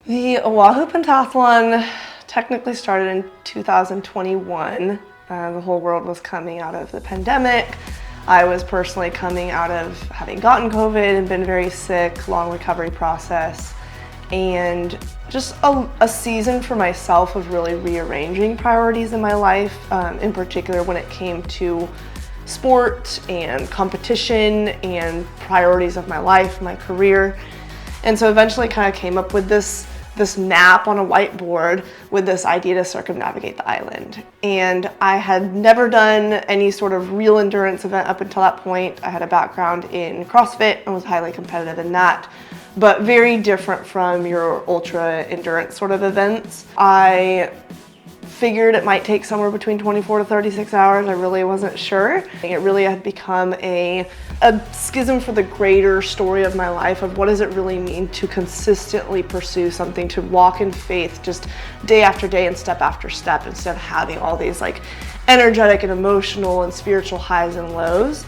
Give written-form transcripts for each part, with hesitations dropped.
The Oahu Pentathlon technically started in 2021. The whole world was coming out of the pandemic. I was personally coming out of having gotten COVID and been very sick, long recovery process, and just a season for myself of really rearranging priorities in my life, in particular when it came to sport and competition and priorities of my life, my career. And so eventually kind of came up with this map on a whiteboard with this idea to circumnavigate the island. And I had never done any sort of real endurance event up until that point. I had a background in CrossFit and was highly competitive in that, but very different from your ultra endurance sort of events. I figured it might take somewhere between 24 to 36 hours. I really wasn't sure. It really had become a schism for the greater story of my life of what does it really mean to consistently pursue something, to walk in faith just day after day and step after step instead of having all these like energetic and emotional and spiritual highs and lows.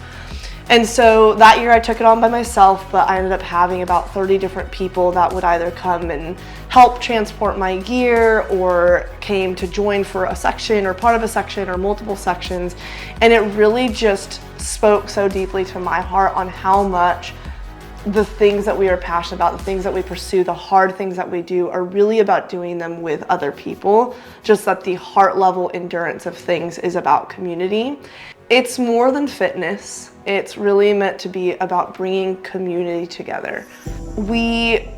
And so that year I took it on by myself, but I ended up having about 30 different people that would either come and help transport my gear or came to join for a section or part of a section or multiple sections. And it really just spoke so deeply to my heart on how much the things that we are passionate about, the things that we pursue, the hard things that we do are really about doing them with other people. Just that the heart level endurance of things is about community. It's more than fitness. It's really meant to be about bringing community together. We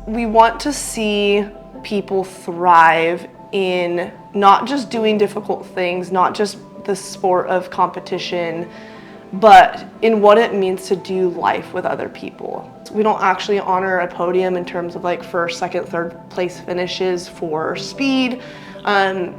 want to see people thrive in not just doing difficult things, not just the sport of competition, but in what it means to do life with other people. We don't actually honor a podium in terms of like first, second, third place finishes for speed.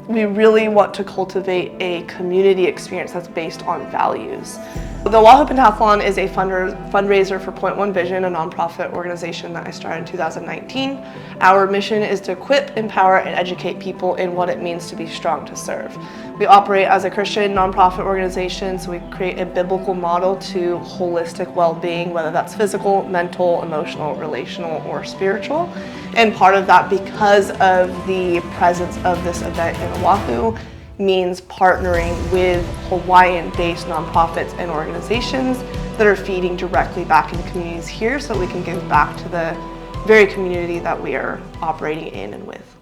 We really want to cultivate a community experience that's based on values. The Oahu Pentathlon is a fundraiser for Point One Vision, a nonprofit organization that I started in 2019. Our mission is to equip, empower, and educate people in what it means to be strong to serve. We operate as a Christian nonprofit organization, so we create a biblical model to holistic well-being, whether that's physical, mental, emotional, relational, or spiritual. And part of that, because of the presence of this event in Oahu, means partnering with Hawaiian-based nonprofits and organizations that are feeding directly back into communities here so we can give back to the very community that we are operating in and with.